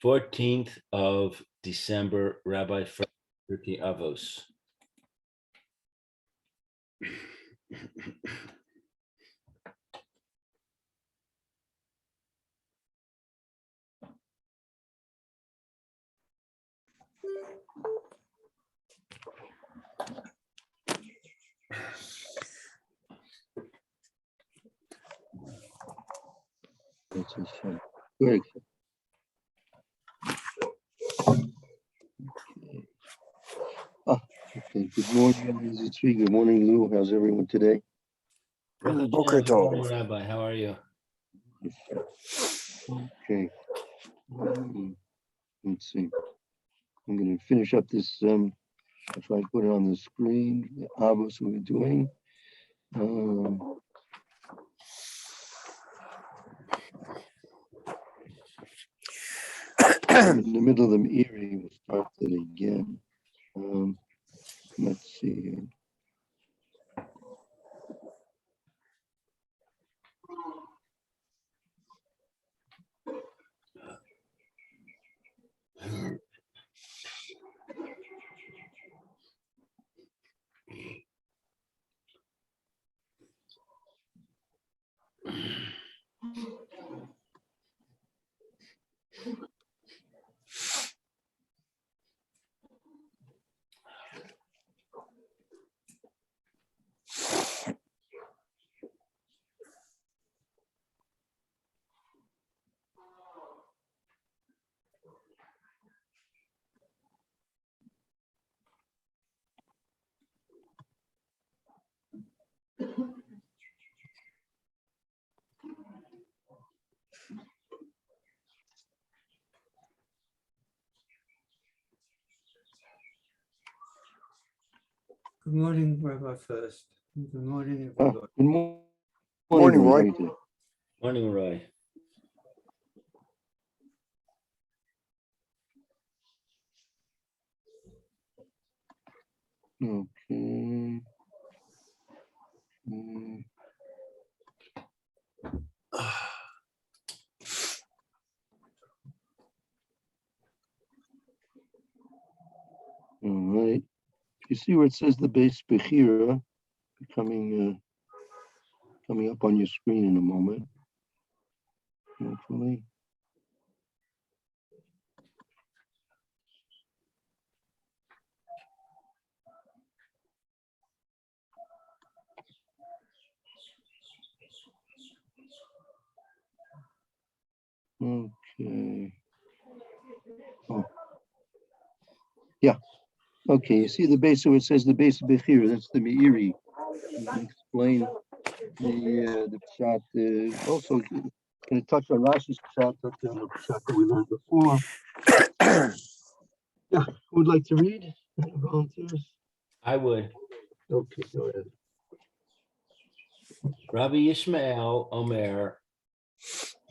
14th of December, Rabbi Furst, Pierke Avos. Good. Okay. Good morning, Zitri. Good morning, Lou. How's everyone today? Boker Good morning, Tov. Rabbi. How are you? Okay. Let's see. I'm going to finish up this. I'll try to put it on the screen. The Avos we're doing. I'm in the middle of the Meiri. We'll start it again. Let's see. Good morning, Rabbi Furst. Good morning, everybody. Good morning, Morning, Roy. Roy. How are you today? Morning, Roy. Okay. All right. You see where it says the base Bechira coming up on your screen in a moment. Hopefully. Okay. Oh. Yeah. Okay. You see the base, so it says the base of Bechira. That's the Meiri. You can explain the pshat. Also, going to touch on Rashi's pshat, the pshat that we learned before. Yeah. Who would like to read? Any volunteers? I would. Okay. Go ahead. Rabbi Yishmael Omer,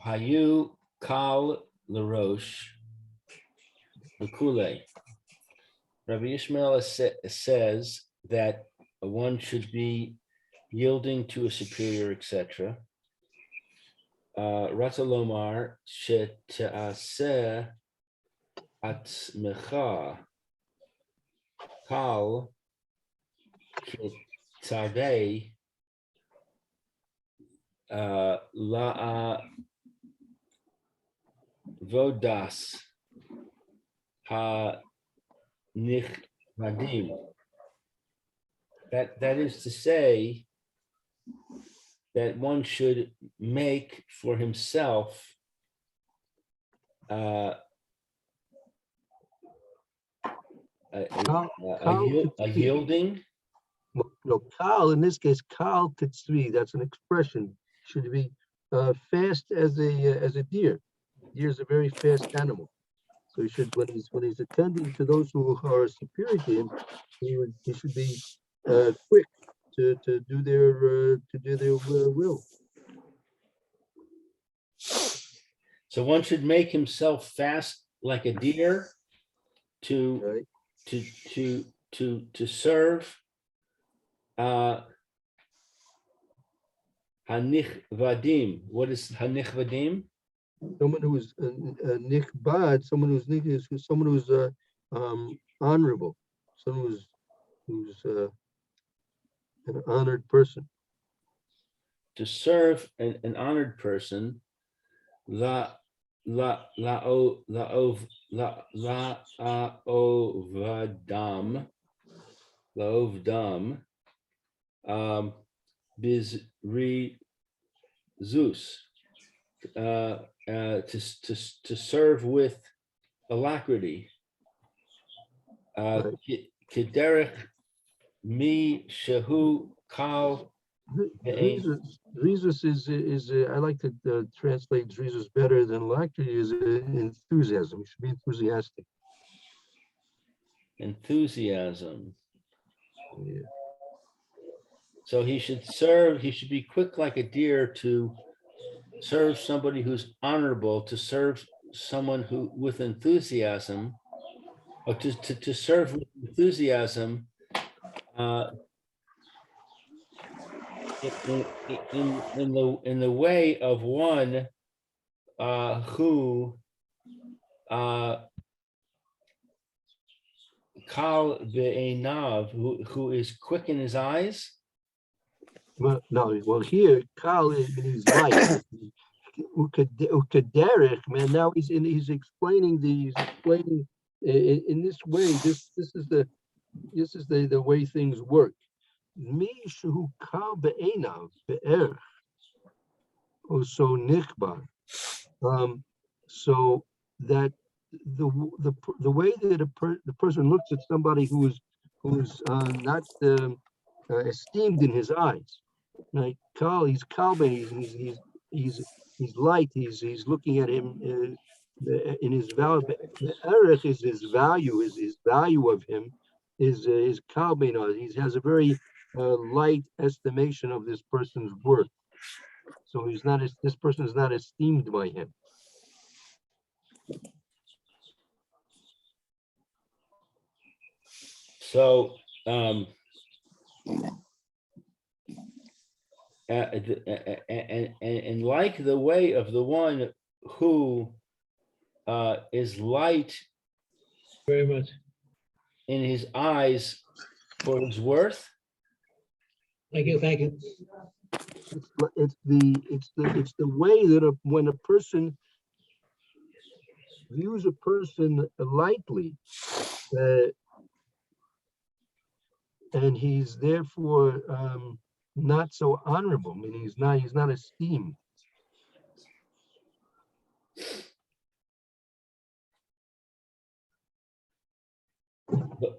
Hayu Kal Larosh, Lekule. Rabbi Yishmael says that one should be yielding to a superior, etc. Ratalomar she'aseh atzmecha kal kitzadei la'a vodas ha nichnadim. That is to say that one should make for himself a yielding. No, Kal, in this case, Kal Titzri, that's an expression. Should be fast as a deer. Deer is a very fast animal. So he should, when he's attending to those who are superior to him, he should be quick to do their will. So one should make himself fast like a deer to Right? to serve Hanich Vadim. What is Hanich Vadim? someone who's nichbad, someone who's someone who's honorable, someone who's an honored person. To serve an honored person, laovdam, bizri Zeus, to serve with alacrity. Right. Kederech mi shehu kal ve'ein. Rizus is I like to translate Rizus better than alacrity is enthusiasm. You should be enthusiastic. Enthusiasm. Yeah. So he should serve, he should be quick like a deer to serve somebody who's honorable, to serve someone who with enthusiasm, or to serve with enthusiasm in the way of one who kal ve'enav, who is quick in his eyes. Well, no, well here, Kal means light. Ukederich, man, now he's explaining in this way, this is the way things work. Mi shehu kal be'enav be'erich, so nichbar. So that the way that the person looks at somebody who's not esteemed in his eyes. Right? He's kalben, he's light, he's looking at him in his value. Erech is his value, his value of him is kalben. He has a very light estimation of this person's worth. So this person is not esteemed by him. So and like the way of the one who is light Very much. in his eyes for his worth. Thank you. It's the way that when a person views a person lightly, and he's therefore not so honorable. I mean, he's not esteemed.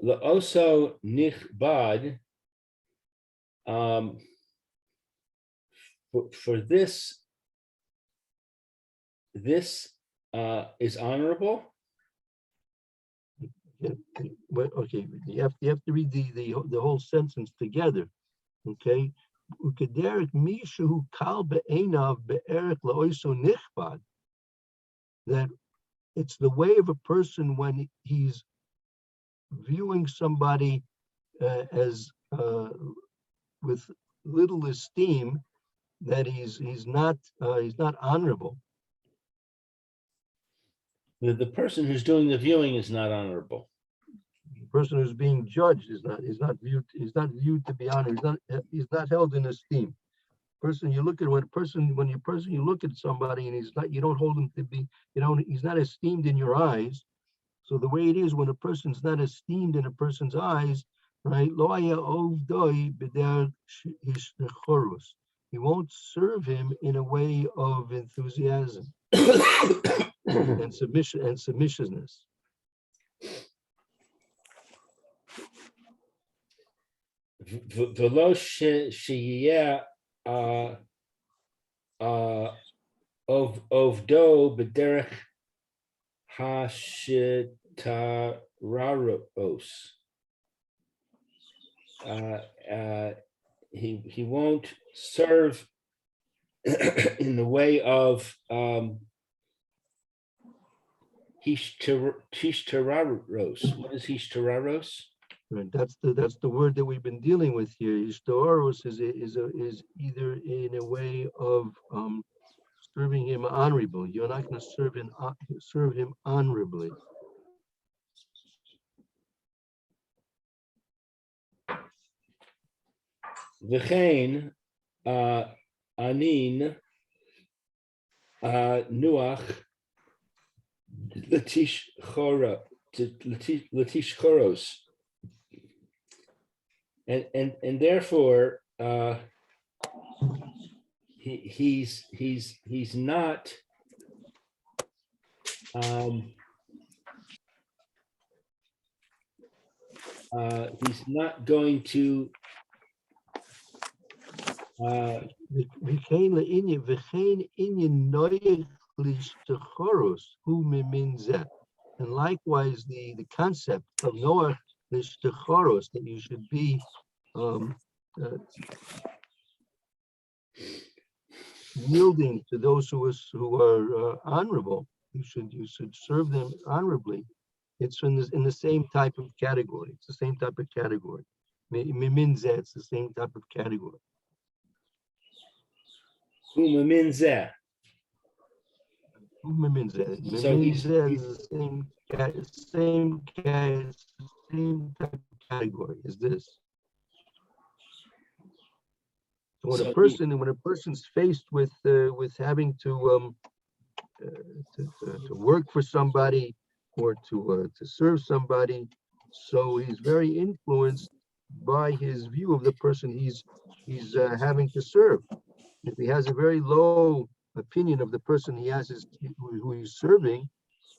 The also nichbad, for this is honorable. Yeah, well, okay, you have to read the whole sentence together. Okay, ukederek mishu kal be'enav be'erek la'oiso nichbad. That it's the way of a person when he's viewing somebody as with little esteem, that he's not honorable. The person who's doing the viewing is not honorable. The person who's being judged is not viewed to be honored. He's not held in esteem. Person you look at you look at somebody and you don't hold him to be, he's not esteemed in your eyes. So the way it is when a person's not esteemed in a person's eyes, right? He won't serve him in a way of enthusiasm and submissiveness. V'lo sheyeh ovdo b'derech hashitararos. He won't serve in the way of hishtararos. What is hishtararos? Right, that's the word that we've been dealing with here. Ishtaros is either in a way of serving him honorably. You're not going to serve him honorably. V'chein anin nuach latish choros, and therefore he's not going to V'chein inyan noyech lishtechoros hu mimin zeh. And likewise, the concept of Noah lishtechoros, that you should be yielding to those who are honorable. You should serve them honorably. It's in the same type of category. It's the same type of category. Mimin zeh, it's the same type of category. u'mamin zeh. Mimin zeh. So Mimin he's- zeh is the same type of category as this. So when So a person's faced with having to work for somebody or to serve somebody, so he's very influenced by his view of the person he's having to serve. If he has a very low opinion of the person who he's serving,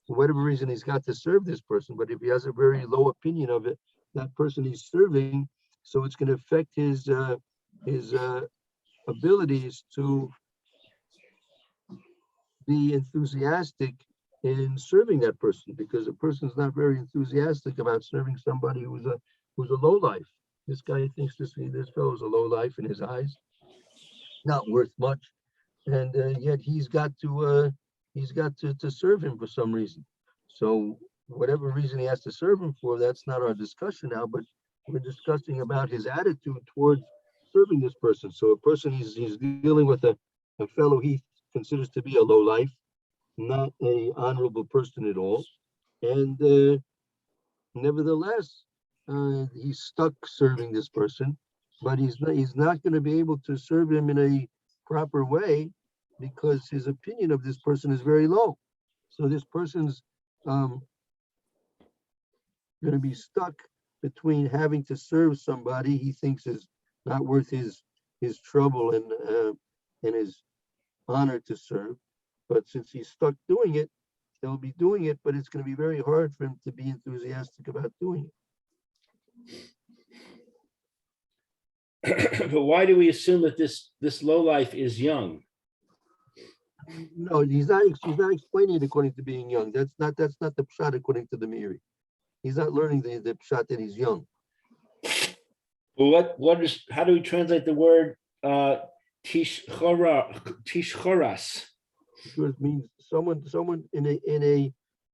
for whatever reason he's got to serve this person, but if he has a very low opinion of it, that person he's serving, so it's going to affect his abilities to be enthusiastic in serving that person, because a person's not very enthusiastic about serving somebody who's a low life. This guy thinks this fellow's a low life in his eyes, not worth much, and yet he's got to serve him for some reason. So whatever reason he has to serve him for, that's not our discussion now, but we're discussing about his attitude towards serving this person. So a person he's dealing with a fellow he considers to be a low life, not a honorable person at all, and nevertheless he's stuck serving this person, but he's not going to be able to serve him in a proper way because his opinion of this person is very low. So this person's going to be stuck between having to serve somebody he thinks is not worth his trouble and his honor to serve. But since he's stuck doing it, he'll be doing it, but it's going to be very hard for him to be enthusiastic about doing but why do we assume that this lowlife is young? it. No, he's not explaining it according to being young. That's not the pshat according to the Meiri. He's not learning the pshat that he's young. Well, how do we translate the word tishchoras? It means someone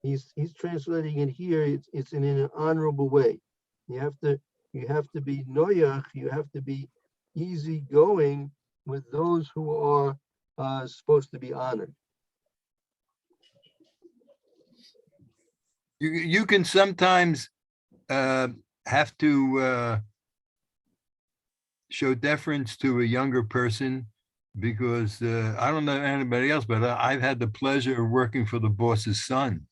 he's translating it here. It's in an honorable way. You have to be noyach. You have to be easygoing with those who are supposed to be honored. You can sometimes have to show deference to a younger person because I don't know anybody else, but I've had the pleasure of working for the boss's son.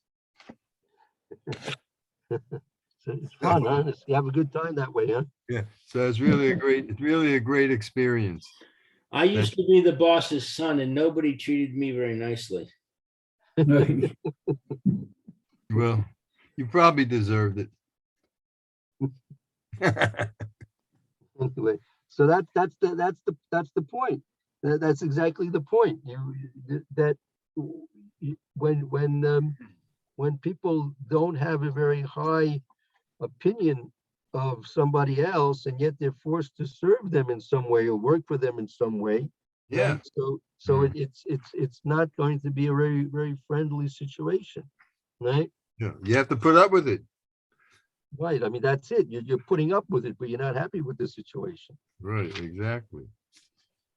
So it's fun, huh? You have a good time that way, huh? Yeah, so it's really a great experience. I used to be the boss's son, and nobody treated me very nicely. Well, you probably deserved it. Anyway, so that's the point. That's exactly the point. When people don't have a very high opinion of somebody else, and yet they're forced to serve them in some way or work for them in some way. Yeah. Right? So it's not going to be a very, very friendly situation, right? Yeah, you have to put up with it. Right. I mean, that's it. You're putting up with it, but you're not happy with the situation. Right, exactly.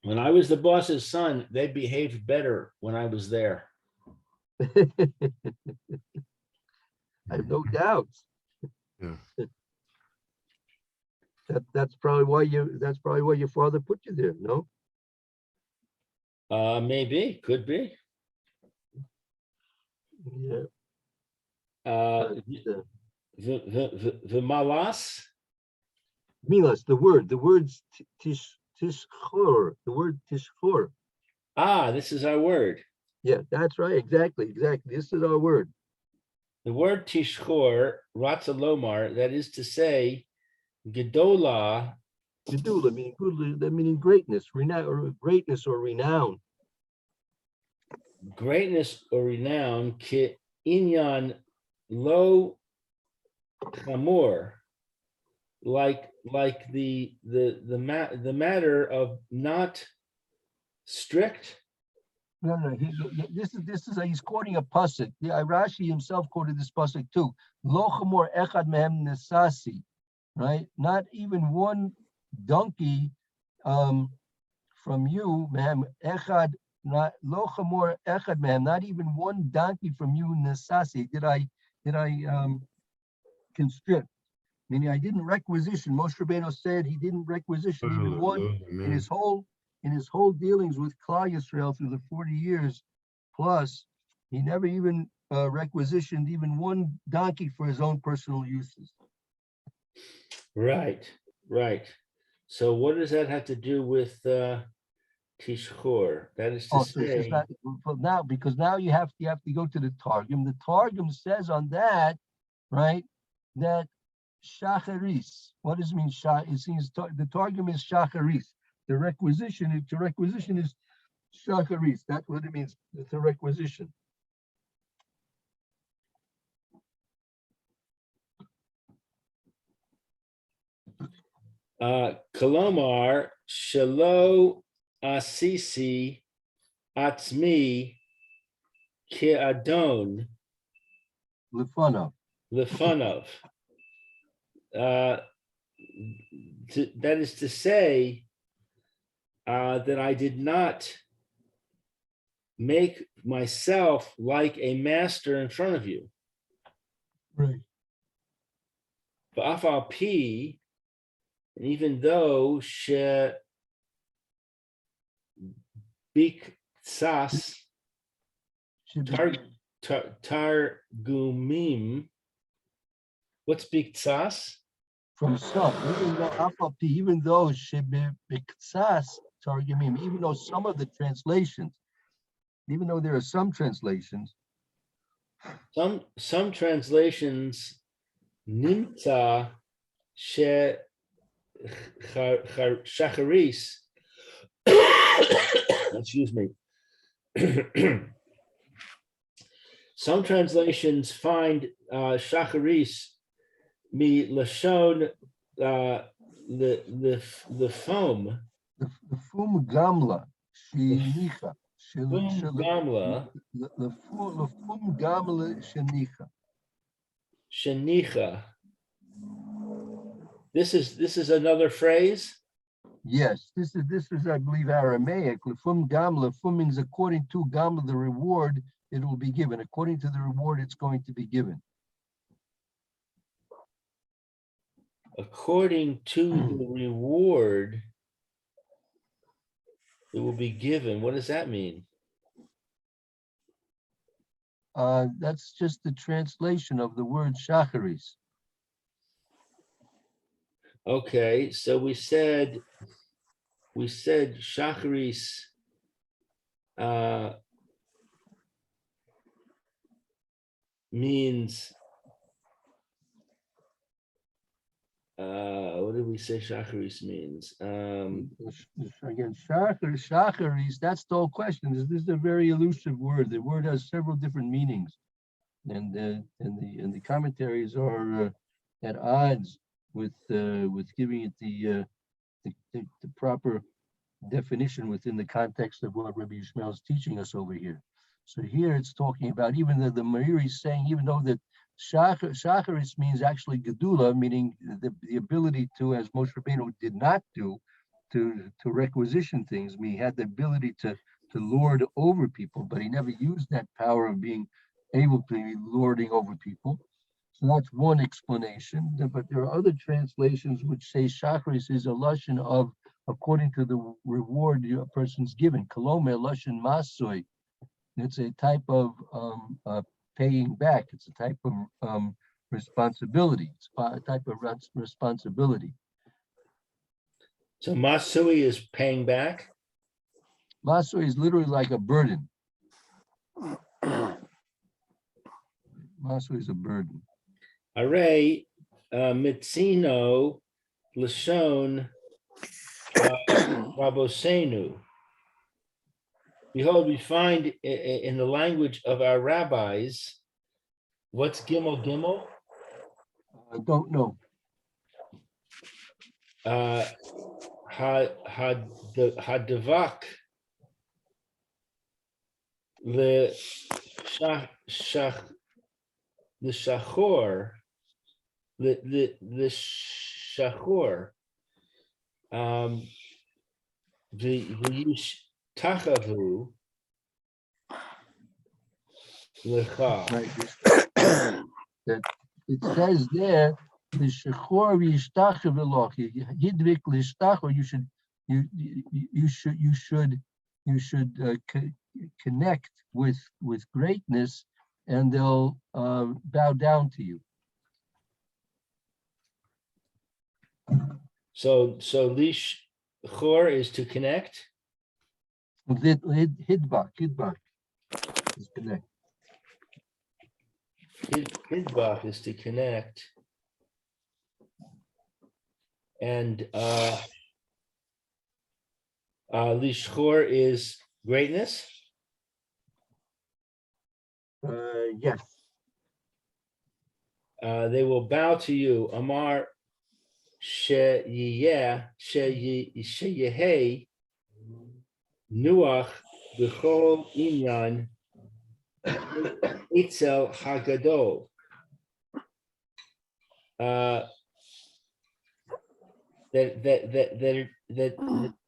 When I was the boss's son, they behaved better when I was there. I have no doubts. Yeah. That's probably why your father put you there, no? Maybe, could be. Yeah. Uh, but, the malas. Milas, the word's tishchor, the word tishchor. Ah, this is our word. Yeah, that's right. Exactly. This is our word. The word tishchor, ratzalomar, that is to say, gedola, Gedula meaning good, that meaning greatness, greatness or renown. greatness or renown, ki inyan lo chamor, like the matter of not strict. No, this is he's quoting a pasuk. Yeah, Rashi himself quoted this pasuk too. Lo chamor echad mehem nesasi, right? Not even one donkey from you, mehem echad. Not lo chamor echad mehem. Not even one donkey from you nesasi. Did I constrict? Meaning I didn't requisition. Moshe Rabbeinu said he didn't requisition even one in his whole dealings with Klal Yisrael through the 40 years plus. He never even requisitioned even one donkey for his own personal uses. Right. So what does that have to do with tishchor? That is to So it's say, not, but now, because now you have to go to the Targum. The Targum says on that, right, that shacharis. What does it mean? It seems the Targum is shacharis. The requisition is shacharis. That's what it means. It's a requisition. kolomar shelo asisi atzmi ki adon Lefanov. lefanov. That is to say that I did not make myself like a master in front of you. Right. V'afal pi, and even though she biktsas targumim, what's biktsas? From some, even though shebiktsas targumim, even though some of the translations, even though there are some translations, Some translations nimtza she shacharis. Excuse me. Some translations find shacharis mi lashon the foam. the fum gamla, shenicha, Gamla the fum gamla shenicha. shenicha. This is another phrase. Yes, this is I believe Aramaic. Lefum gamla, fum means according to gamla, the reward it will be given. According to the reward, it's going to be given. According to the reward, it will be given. What does that mean? That's just the translation of the word shacharis. Okay, so we said shacharis means what did we say shacharis means? Again, shacharis, that's the whole question. This is a very elusive word. The word has several different meanings, and the commentaries are at odds with giving it the proper definition within the context of what Rabbi Yishmael is teaching us over here. So here it's talking about, even the Meiri is saying, even though that shacharis means actually gedula, meaning the ability to, as Moshe Rabbeinu did not do, requisition things. I mean, he had the ability to lord over people, but he never used that power of being able to be lording over people. So that's one explanation. But there are other translations which say Shachris is a lashon of according to the reward a person's given. Kolome lashon masoi. It's a type of paying back. It's a type of responsibility. It's a type of responsibility. So Masui is paying back. Masoi is literally like a burden. Masoi is a burden. Are mitzino lashon rabosenu. Behold, we find in the language of our rabbis, what's gimel gimel? I don't know. Hadavak the shachor the shachor the tachavu lecha. Right. That it says there, the shechor v'yishtacha v'lochi yidvik l'ishtach, or you should connect with greatness, and they'll bow down to you. So lish chor is to connect. Hidbak is connect. Hidbach is to connect. And lishchor is greatness. Yes. They will bow to you. Amar sheyeh nuach b'chol inyan itzel hagadol. That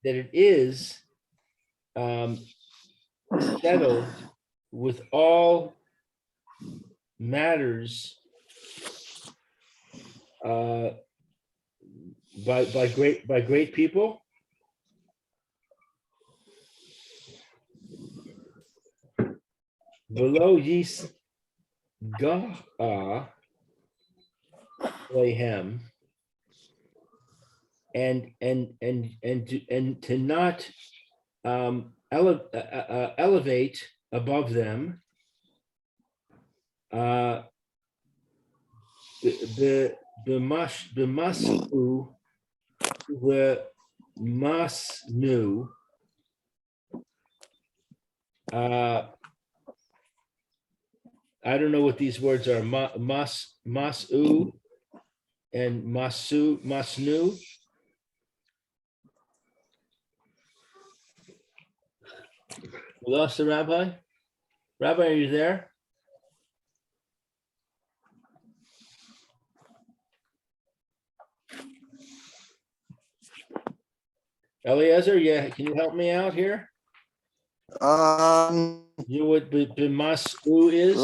it is settled with all matters by great people. Below yis ga'a lehem, and to not elevate above them. The masu the masnu. I don't know what these words are. Masu and masnu. We lost the rabbi. Rabbi, are you there? Eliezer, yeah, can you help me out here? You know what b'masu is?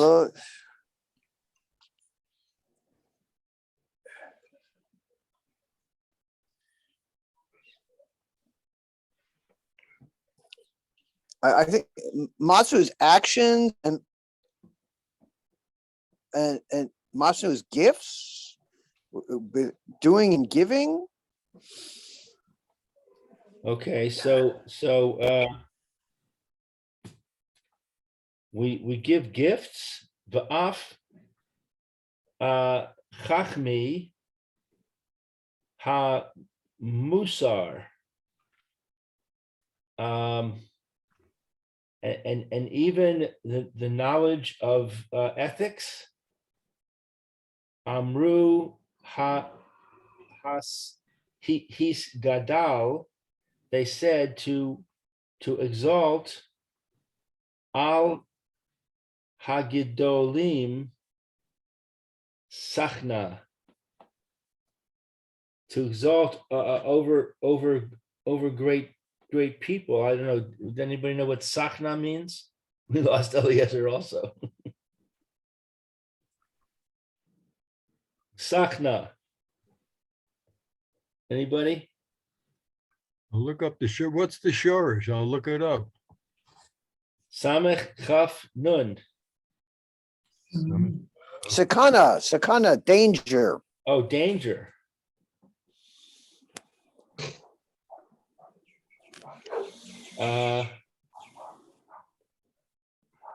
I think Matsu is action and Matsu is gifts, doing and giving. Okay, so we give gifts. V'af chachmi ha musar. And even the knowledge of ethics. Amru his gadal. They said to exalt al hagidolim sachna, to exalt over over great people. I don't know. Does anybody know what Sachna means? We lost Eliezer also. Sachna. Anybody? I'll look up the shore. What's the shorish? I'll look it up. Samech Chaf Nun. Sakana, danger. Oh, danger.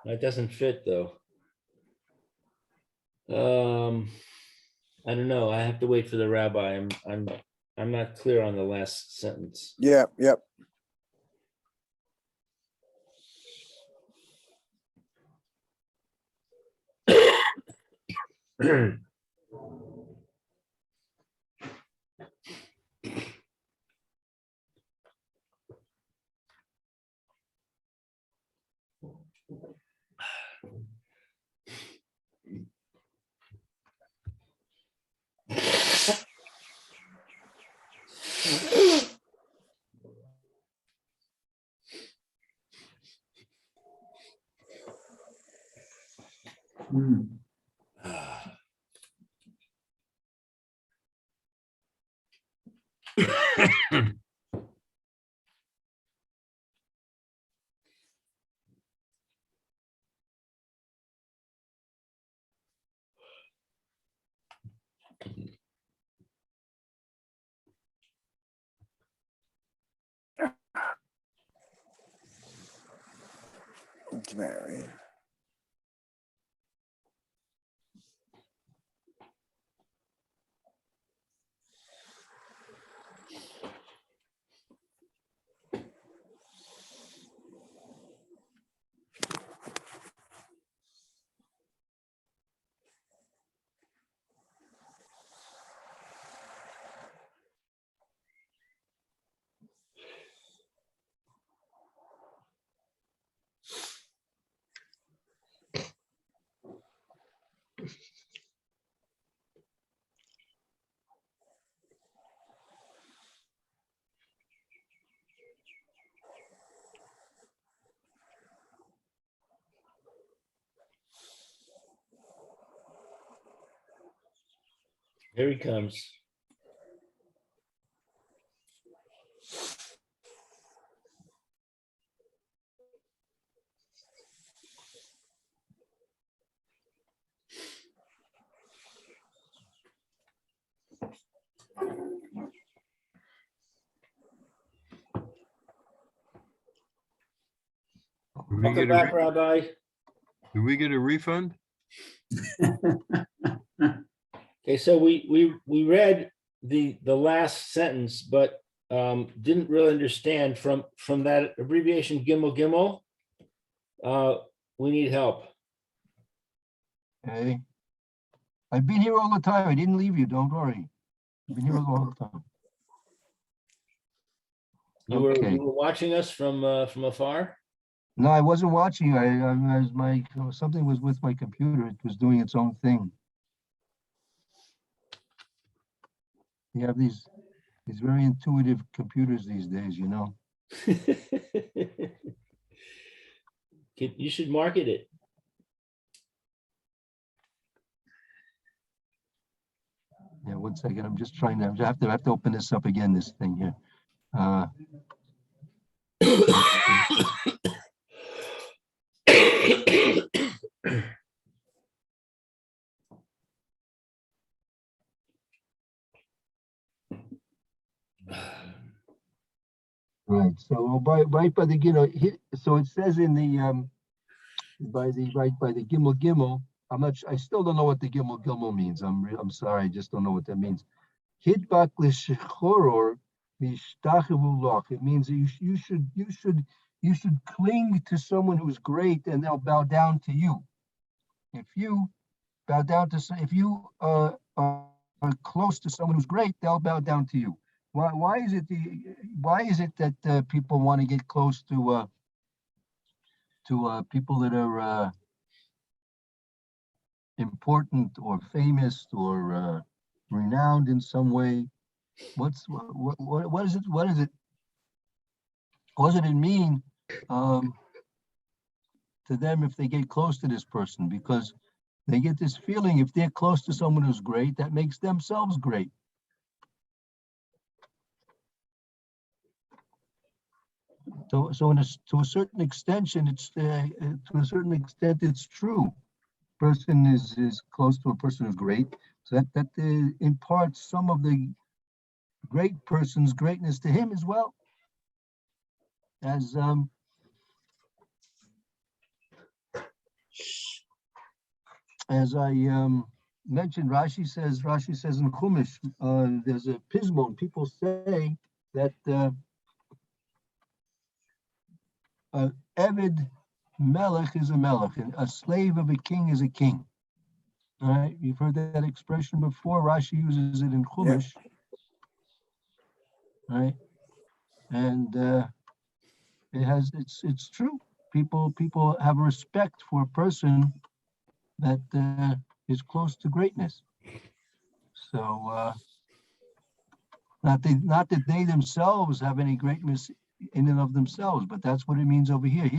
That doesn't fit though. I don't know. I have to wait for the rabbi. I'm not clear on the last sentence. Yep. Mary. Here he comes. Do we Welcome get a back, re- Rabbi. do we get a refund? Okay, so we read the last sentence, but didn't really understand from that abbreviation Gimel Gimel. We need help. Okay. I've been here all the time. I didn't leave you. Don't worry. I've been here the whole time. You were Okay. watching us from afar. No, I wasn't watching. I was something was with my computer. It was doing its own thing. You have these very intuitive computers these days, you know. You should market it. Yeah, 1 second. I'm just trying to. I have to open this up again. This thing here. Right. So by the so it says in the by the Gimel Gimel. I still don't know what the Gimel Gimel means. I'm sorry. I just don't know what that means. Hidbak l'shechoror mishtachivu loch. It means that you should cling to someone who's great and they'll bow down to you. If you bow down to if you are close to someone who's great, they'll bow down to you. Why is it that people want to get close to people that are important or famous or renowned in some way? What is it? what does it mean to them if they get close to this person? Because they get this feeling if they're close to someone who's great, that makes themselves great. So to a certain extension, it's true. Person is close to a person who's great, so that imparts some of the great person's greatness to him as well. As I mentioned, Rashi says in Chumash, there's a pismon. People say that Eved Melech is a Melech, and a slave of a king is a king. All right, you've heard that expression before. Rashi uses it in Chumash, right? And it's true. People have respect for a person that is close to greatness. So not that they themselves have any greatness in and of themselves, but that's what it means over here.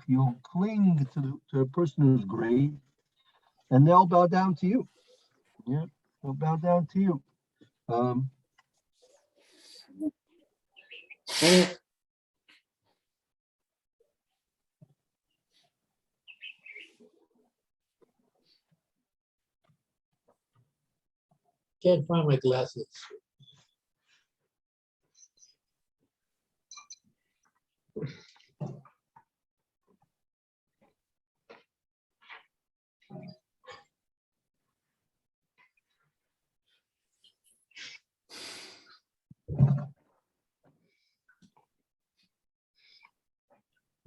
You'll cling to a person who's great, and they'll bow down to you. Yeah, they'll bow down to you. Can't find my glasses.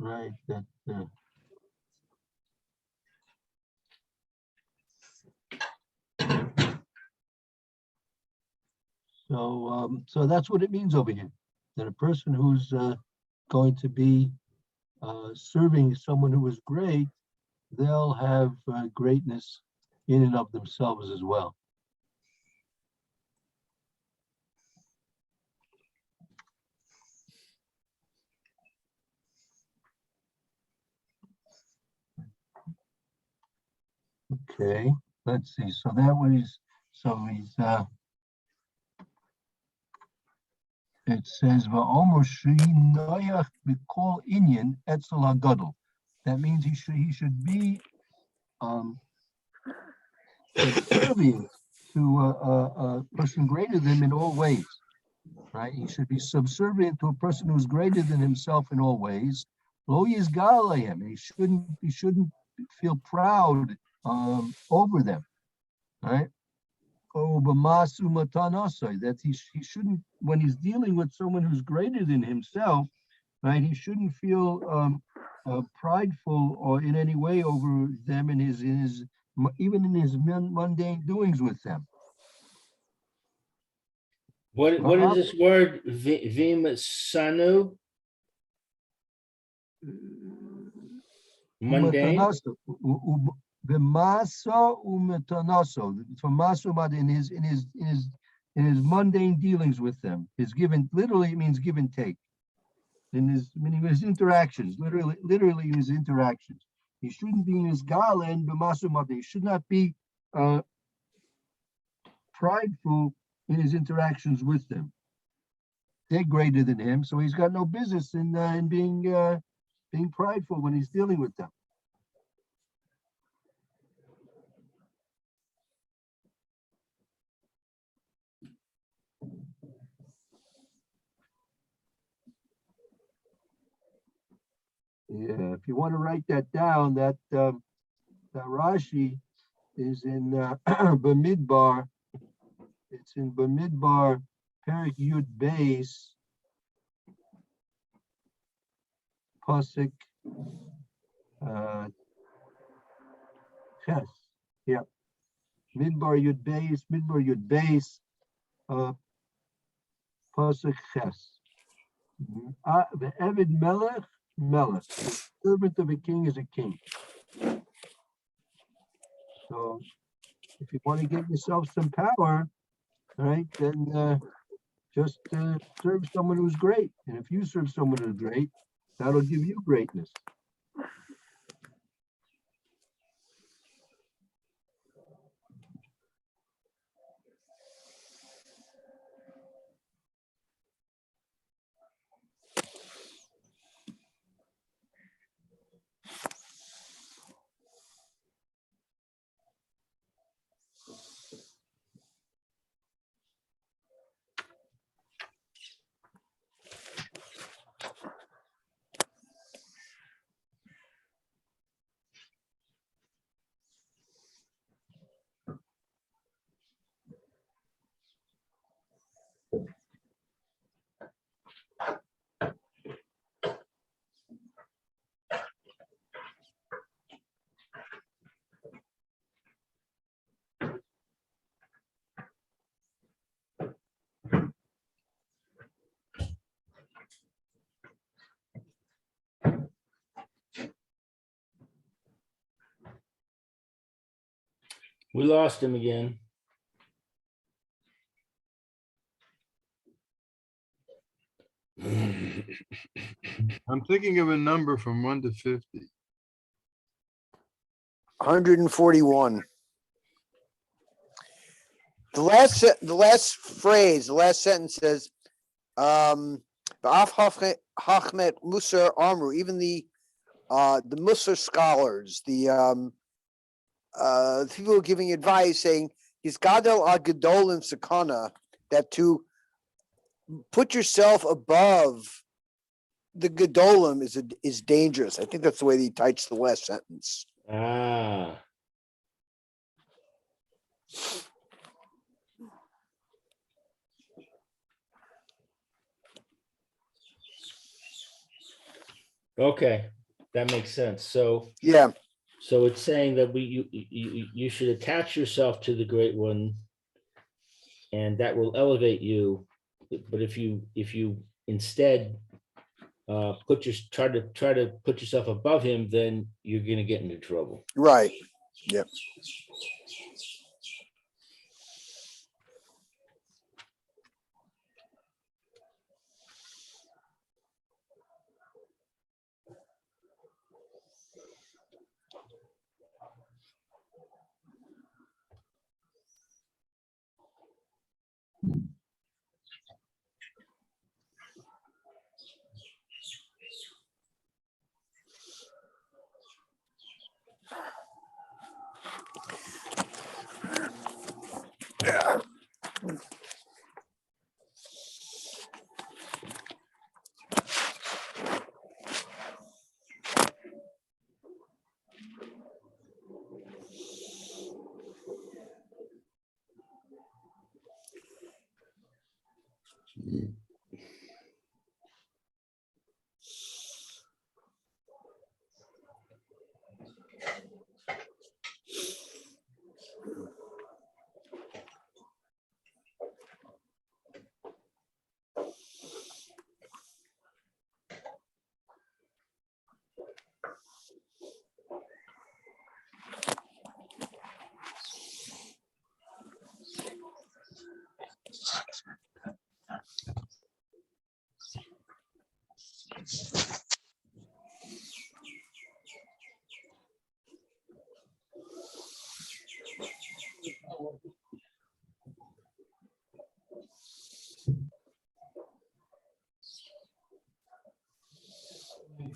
Right. That. So that's what it means over here. That a person who's going to be serving someone who is great, they'll have greatness in and of themselves as well. Okay, let's see. So that was, it says, that means he should be subservient to a person greater than him in all ways, right? He should be subservient to a person who's greater than himself in all ways. Lo yizgalayim, he shouldn't feel proud over them, right? That he shouldn't, when he's dealing with someone who's greater than himself, right? He shouldn't feel prideful or in any way over them in his even in his mundane doings with them. What is this word? Vimasanu? Mundane? B'maso u'metanaso. From masumad in his mundane dealings with them. His given, literally it means give and take. In his interactions, literally in his interactions. He shouldn't be in his gala and b'masumad. He should not be prideful in his interactions with them. They're greater than him, so he's got no business in being prideful when he's dealing with them. Yeah, if you want to write that down, that Rashi is in Bamidbar. It's in Bamidbar, Pierke Yud Beis, Pasuk Ches. Yeah, Midbar Yud Beis, Pasuk Ches. The Eved Melech. The servant of a king is a king. So if you want to get yourself some power, right, then Just serve someone who's great. And if you serve someone who's great, that'll give you greatness. We lost him again. I'm thinking of a number from 1 to 50. 141. The last phrase, the last sentence says, "Ba'af hachmet musar amru." Even the Musar scholars, the people giving advice, saying, "He's gadol agadolim sakana," that to put yourself above the gadolim is dangerous. I think that's the way he types the last sentence. Ah. Okay, that makes sense. So Yeah, it's saying that you should attach yourself to the Great One, and that will elevate you. But if you instead try to put yourself above him, then you're going to get into trouble. right. Yep.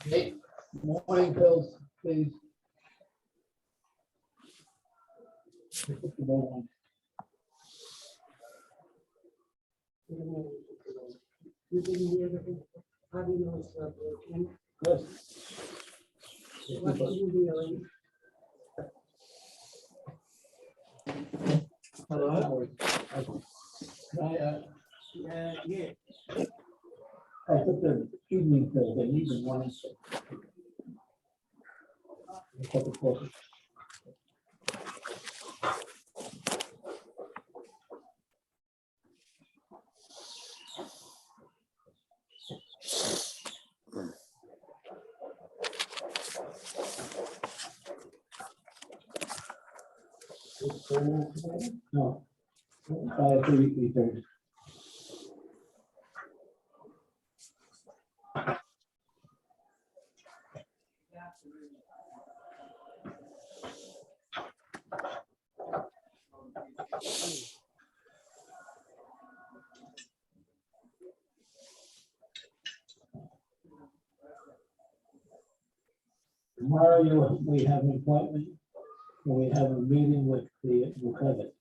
Hey, morning, Bill, please. Good. Hello? Yeah. I took the evening pill, the evening one. A cup of coffee. No. 3:30. tell you when we have an appointment, when we have a meeting with the Covet.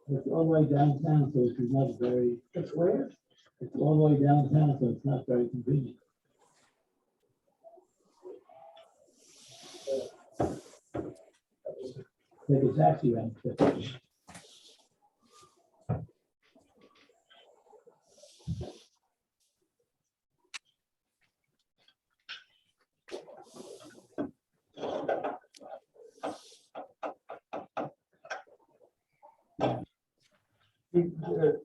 It's all the way downtown, so it's not very. It's where? It's all the way downtown, so it's not very convenient. Take a taxi around 50. The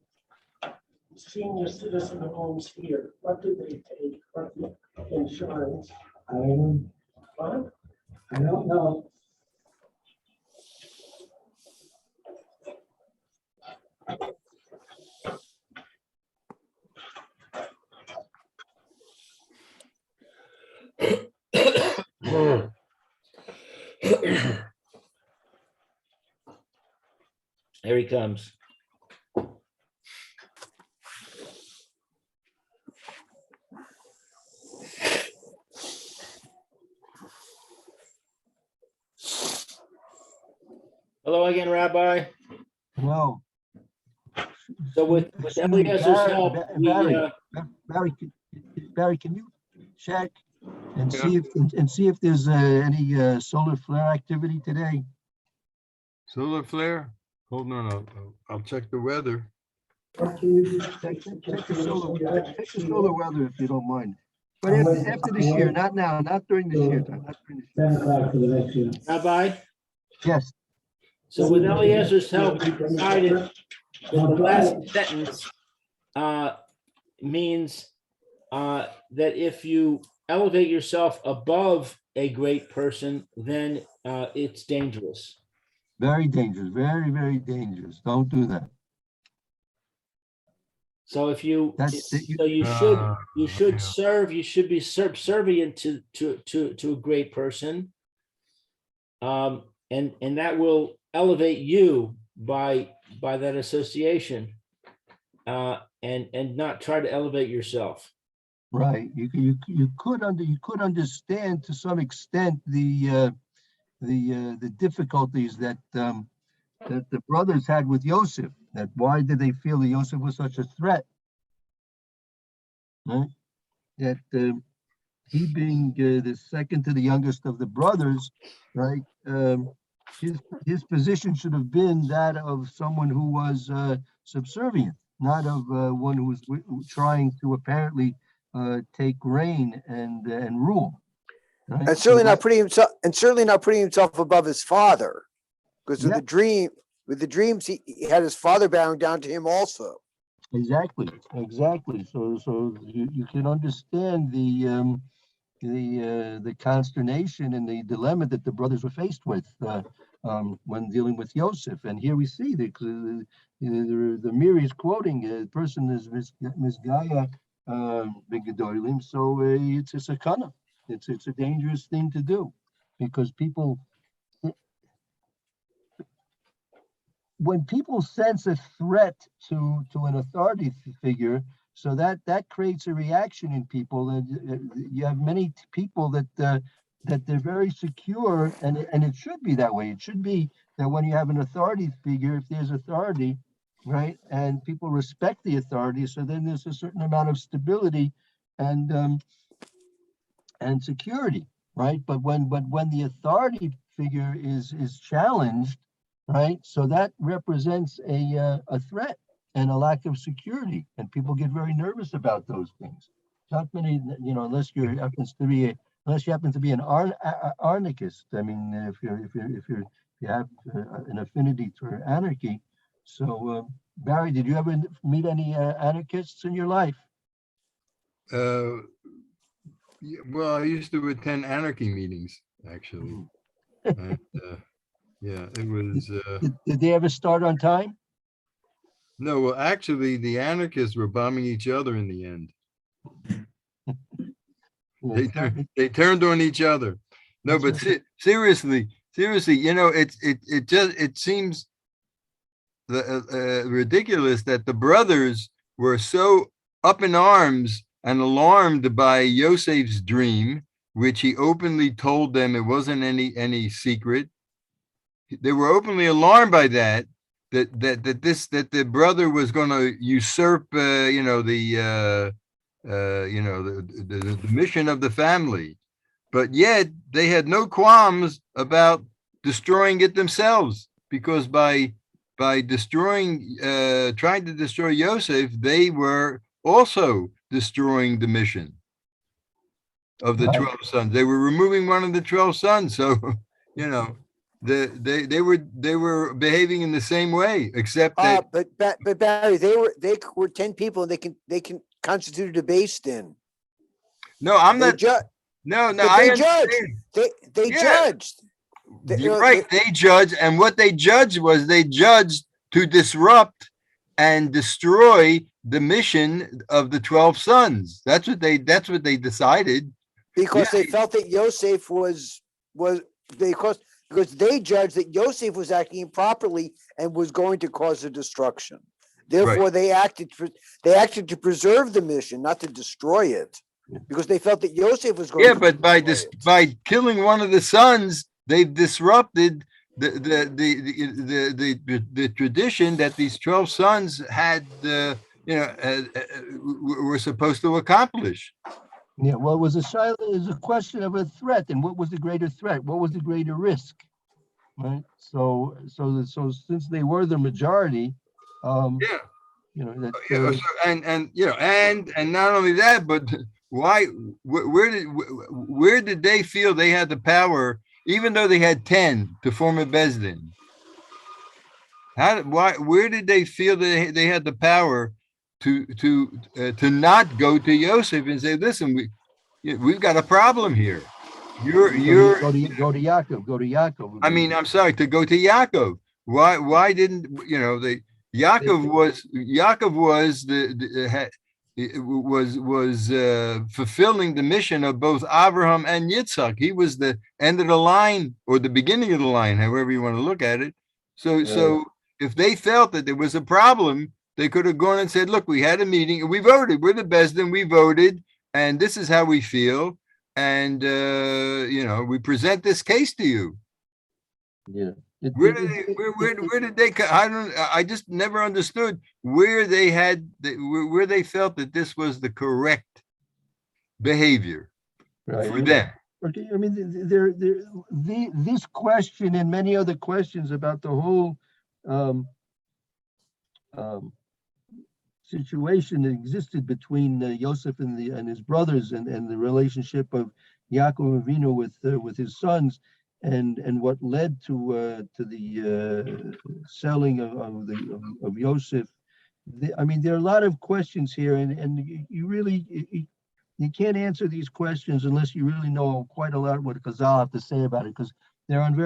senior citizen homes here, what do they take for insurance? I don't know. What? I don't know. Here he comes. Hello again, Rabbi. No. So with Eliezer's help, Barry, can you check and Yeah. see if there's any solar flare activity today? Solar flare? Hold on, I'll check the weather. What can you do? Check the solar weather if you don't mind. But after this year, not now, not during this year. Not during this year. 10 o'clock for the next year. Rabbi, Yes, so with Eliezer's help, we decided that the last sentence means that if you elevate yourself above a great person, then it's dangerous. very dangerous, very, very dangerous. Don't do that. So if you, That's it, so you should yeah. serve, you should be subservient to a great person. And that will elevate you by that association, and not try to elevate yourself. Right. You could understand to some extent the difficulties that the brothers had with Yosef. That why did they feel that Yosef was such a threat? Right? That he being the second to the youngest of the brothers, right? His position should have been that of someone who was subservient, not of one who was trying to apparently take reign and rule. Right? And So certainly that- not putting himself above his father, because Yeah. with the dreams, he had his father bowing down to him also. Exactly. So you can understand the consternation and the dilemma that the brothers were faced with when dealing with Yosef. And here we see the Miri is quoting a person is Misgaya Bigadolim. So it's a sakana. It's a dangerous thing to do because when people sense a threat to an authority figure, so that creates a reaction in people, and you have many people that they're very secure, and it should be that way. It should be that when you have an authority figure, if there's authority, right, and people respect the authority, so then there's a certain amount of stability and security, right? But when the authority figure is challenged, right? So that represents a threat and a lack of security, and people get very nervous about those things. Not many, unless you happen to be an anarchist. I mean, if you have an affinity for anarchy. So, Barry, did you ever meet any anarchists in your life? Well, I used to attend anarchy meetings, actually. And, yeah, it was, Did they ever start on time? no, well, actually, the anarchists were bombing each other in the end. They turned on each other. No, but seriously, it seems ridiculous that the brothers were so up in arms and alarmed by Yosef's dream which he openly told them it wasn't any secret. They were openly alarmed by that the brother was going to usurp, the mission of the family, but yet they had no qualms about destroying it themselves, because by destroying, trying to destroy Yosef, they were also destroying the mission of the Right. 12 sons. They were removing one of the 12 sons. So, they were behaving in the same way, except that, But Barry, they were 10 people, and they can constitute a base then. no, I'm They not, judge, no, but I they judged. understand. They Yeah. judged. You're right. They judged, and what they judged was they judged to disrupt and destroy the mission of the 12 sons. That's what they decided. Because Yeah. they felt that Yosef was because they judged that Yosef was acting improperly and was going to cause a destruction. Therefore, they acted to preserve the mission, not to destroy it, because they felt that Yosef was going. Yeah, to but by destroy this, it. by killing one of the sons, they've disrupted the tradition that these 12 sons had, were supposed to accomplish. Yeah, well, it was a question of a threat, and what was the greater threat? What was the greater risk? Right. So since they were the majority, Yeah. that And not only that, but where did they feel they had the power, even though they had 10 to form a Beis Din? Where did they feel that they had the power to not go to Yosef and say, listen, we've got a problem here. go to Yaakov. I mean, I'm sorry, to go to Yaakov. Why didn't, Yaakov was fulfilling the mission of both Abraham and Yitzhak. He was the end of the line, or the beginning of the line, however you want to look at it. So if they felt that there was a problem, they could have gone and said, look, we had a meeting and we voted. We're the Beis Din, we voted, and this is how we feel. And, we present this case to you. Yeah. Where did they? I just never understood where they felt that this was the correct behavior for them. Okay, I mean, this question and many other questions about the whole situation that existed between Yosef and his brothers, and the relationship of Yaakov Avinu with his sons, and what led to the selling of Yosef. I mean, there are a lot of questions here, and you really you can't answer these questions unless you really know quite a lot what Chazal have to say about it, because they're on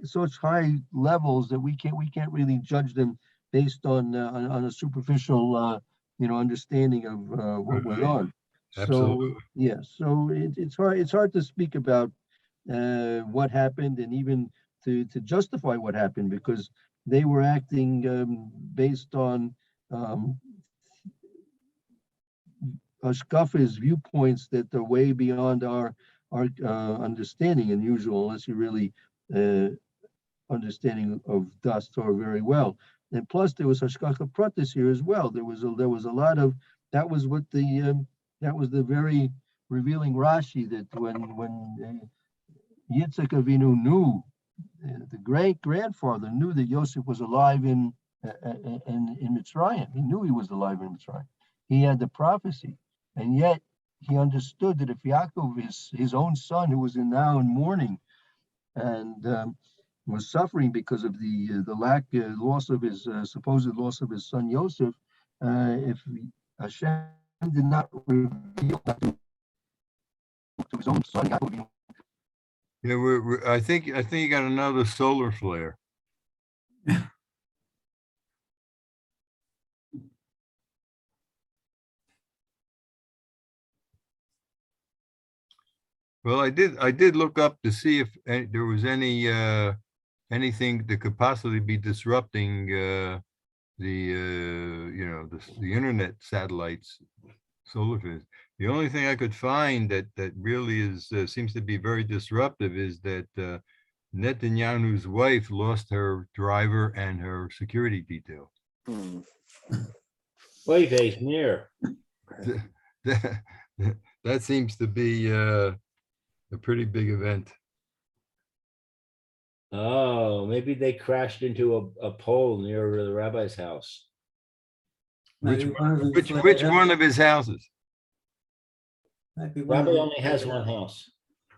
such high levels that we can't really judge them based on a superficial understanding of what went on. Absolutely. So yeah, so it's hard to speak about what happened, and even to justify what happened, because they were acting based on Ashkafa's viewpoints that are way beyond our understanding and usual, unless you really understanding of Das Torah very well. And plus, there was Hashkacha Pratis here as well. There was a lot of that was what that was the very revealing Rashi, that when Yitzhak Avinu knew, the great grandfather knew that Yosef was alive in Mitzrayim. He knew he was alive in Mitzrayim. He had the prophecy, and yet he understood that if Yaakov, his own son, who was now in mourning, and was suffering because of the loss of his supposed loss of his son Yosef, if Hashem did not reveal that to his own son Yaakov. Yeah, I think you got another solar flare. Well, I did look up to see if there was anything that could possibly be disrupting the internet satellites, solar flares. The only thing I could find that really is, seems to be very disruptive is that Netanyahu's wife lost her driver and her security detail. Hmm. Wait, he's near. That that seems to be a pretty big event. Oh, maybe they crashed into a pole near the rabbi's house. Which Maybe one of them Which flared up. one of his houses? Maybe one of Rabbi them only has flared one up. house.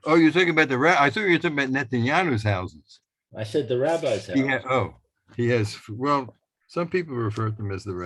Oh, you're talking about I thought you were talking about Netanyahu's houses. I said the rabbi's house. He has, well, some people refer to him as the